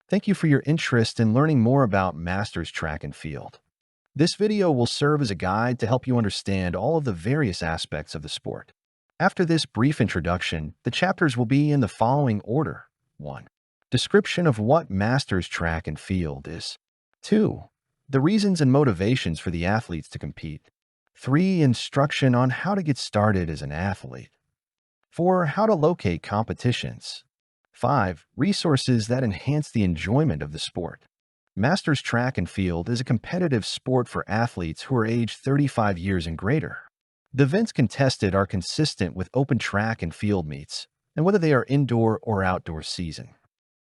Thank you for your interest in learning more about Masters Track and Field. This video will serve as a guide to help you understand all of the various aspects of the sport. After this brief introduction, the chapters will be in the following order. 1. Description of what Masters Track and Field is. 2. The reasons and motivations for the athletes to compete. 3. Instruction on how to get started as an athlete. 4. How to locate competitions. 5. Resources that enhance the enjoyment of the sport. Masters Track and Field is a competitive sport for athletes who are aged 35 years and greater. The events contested are consistent with open track and field meets, and whether they are indoor or outdoor season.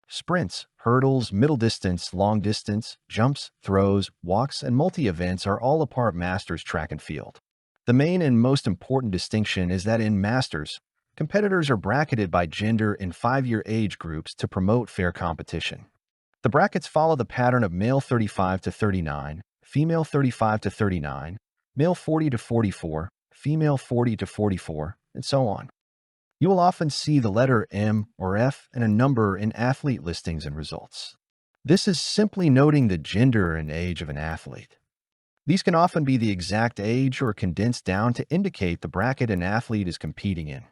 Sprints, hurdles, middle distance, long distance, jumps, throws, walks, and multi-events are all a part of Masters Track and Field. The main and most important distinction is that in Masters, competitors are bracketed by gender in 5-year age groups to promote fair competition. The brackets follow the pattern of male 35 to 39, female 35 to 39, male 40 to 44, female 40 to 44, and so on. You will often see the letter M or F and a number in athlete listings and results. This is simply noting the gender and age of an athlete. These can often be the exact age or condensed down to indicate the bracket an athlete is competing in.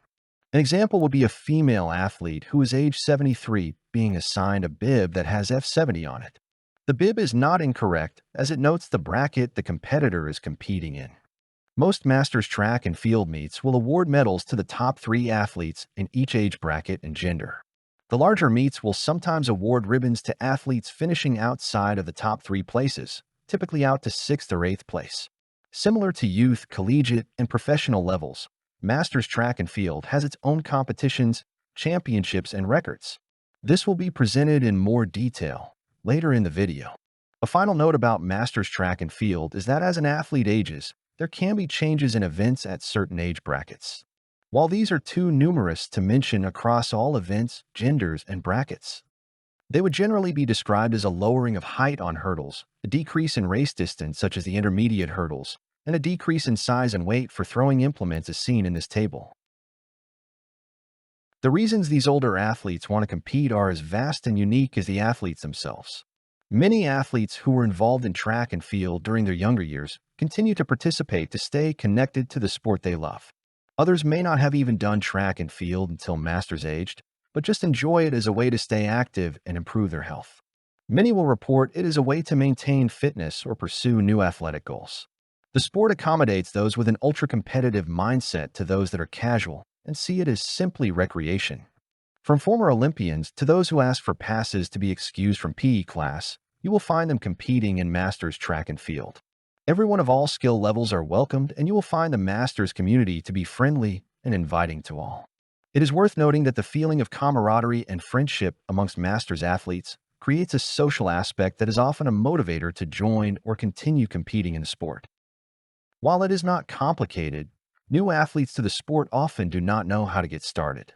An example would be a female athlete who is age 73 being assigned a bib that has F70 on it. The bib is not incorrect as it notes the bracket the competitor is competing in. Most Masters Track and Field meets will award medals to the top 3 athletes in each age bracket and gender. The larger meets will sometimes award ribbons to athletes finishing outside of the top 3 places, typically out to 6th or 8th place. Similar to youth, collegiate, and professional levels, Masters Track and Field has its own competitions, championships, and records. This will be presented in more detail later in the video. A final note about Masters Track and Field is that as an athlete ages, there can be changes in events at certain age brackets. While these are too numerous to mention across all events, genders, and brackets, they would generally be described as a lowering of height on hurdles, a decrease in race distance such as the intermediate hurdles, and a decrease in size and weight for throwing implements as seen in this table. The reasons these older athletes want to compete are as vast and unique as the athletes themselves. Many athletes who were involved in track and field during their younger years continue to participate to stay connected to the sport they love. Others may not have even done track and field until Masters aged, but just enjoy it as a way to stay active and improve their health. Many will report it is a way to maintain fitness or pursue new athletic goals. The sport accommodates those with an ultra-competitive mindset to those that are casual and see it as simply recreation. From former Olympians to those who ask for passes to be excused from PE class, you will find them competing in Masters Track and Field. Everyone of all skill levels are welcomed, and you will find the Masters community to be friendly and inviting to all. It is worth noting that the feeling of camaraderie and friendship amongst Masters athletes creates a social aspect that is often a motivator to join or continue competing in the sport. While it is not complicated, new athletes to the sport often do not know how to get started.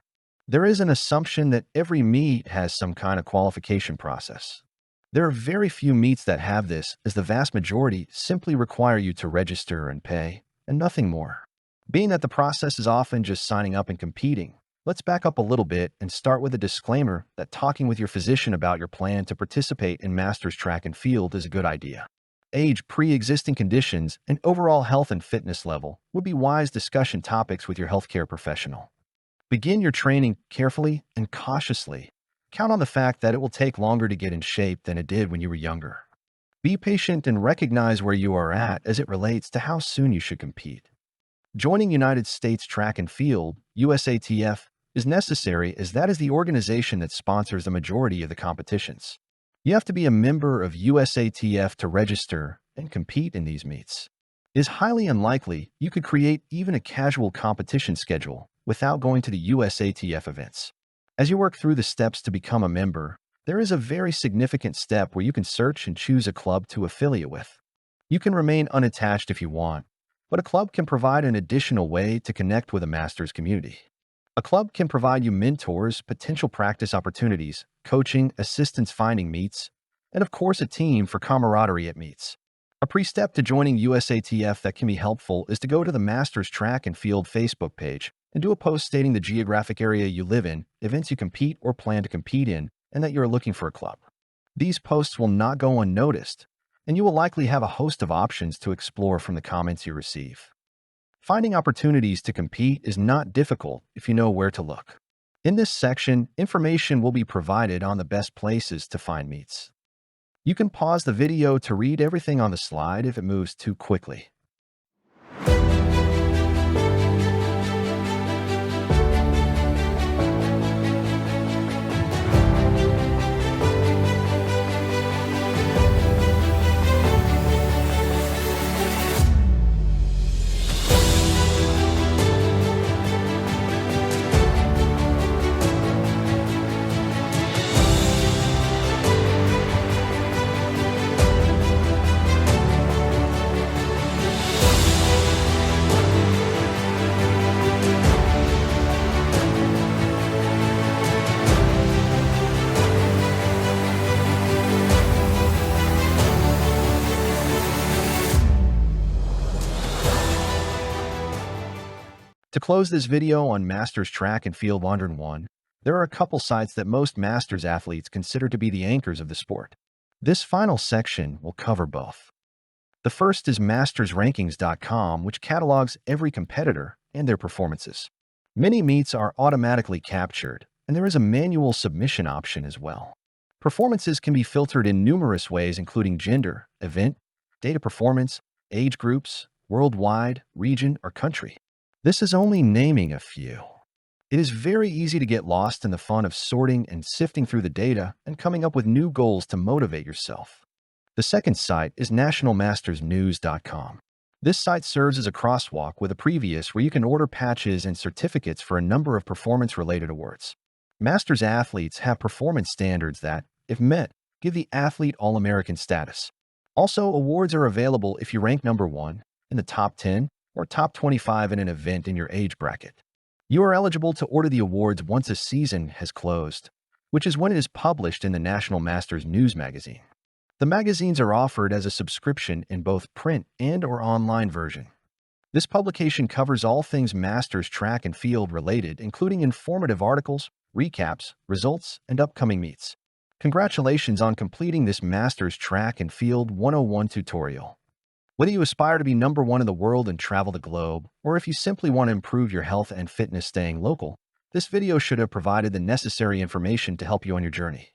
There is an assumption that every meet has some kind of qualification process. There are very few meets that have this, as the vast majority simply require you to register and pay, and nothing more. Being that the process is often just signing up and competing, let's back up a little bit and start with a disclaimer that talking with your physician about your plan to participate in Masters Track and Field is a good idea. Age, pre-existing conditions, and overall health and fitness level would be wise discussion topics with your healthcare professional. Begin your training carefully and cautiously. Count on the fact that it will take longer to get in shape than it did when you were younger. Be patient and recognize where you are at as it relates to how soon you should compete. Joining United States Track and Field, USATF, is necessary as that is the organization that sponsors the majority of the competitions. You have to be a member of USATF to register and compete in these meets. It is highly unlikely you could create even a casual competition schedule without going to the USATF events. As you work through the steps to become a member, there is a very significant step where you can search and choose a club to affiliate with. You can remain unattached if you want, but a club can provide an additional way to connect with a Masters community. A club can provide you mentors, potential practice opportunities, coaching, assistance finding meets, and of course a team for camaraderie at meets. A pre-step to joining USATF that can be helpful is to go to the Masters Track and Field Facebook page and do a post stating the geographic area you live in, events you compete or plan to compete in, and that you are looking for a club. These posts will not go unnoticed, and you will likely have a host of options to explore from the comments you receive. Finding opportunities to compete is not difficult if you know where to look. In this section, information will be provided on the best places to find meets. You can pause the video to read everything on the slide if it moves too quickly. To close this video on Masters Track and Field 101, there are a couple sites that most Masters athletes consider to be the anchors of the sport. This final section will cover both. The first is mastersrankings.com, which catalogs every competitor and their performances. Many meets are automatically captured, and there is a manual submission option as well. Performances can be filtered in numerous ways, including gender, event, data performance, age groups, worldwide, region, or country. This is only naming a few. It is very easy to get lost in the fun of sorting and sifting through the data and coming up with new goals to motivate yourself. The second site is nationalmastersnews.com. This site serves as a crosswalk with a previous where you can order patches and certificates for a number of performance-related awards. Masters athletes have performance standards that, if met, give the athlete All-American status. Also, awards are available if you rank number 1 in the top 10 or top 25 in an event in your age bracket. You are eligible to order the awards once a season has closed, which is when it is published in the National Masters News magazine. The magazines are offered as a subscription in both print and/or online version. This publication covers all things Masters Track and Field related, including informative articles, recaps, results, and upcoming meets. Congratulations on completing this Masters Track and Field 101 tutorial. Whether you aspire to be number 1 in the world and travel the globe, or if you simply want to improve your health and fitness staying local, this video should have provided the necessary information to help you on your journey.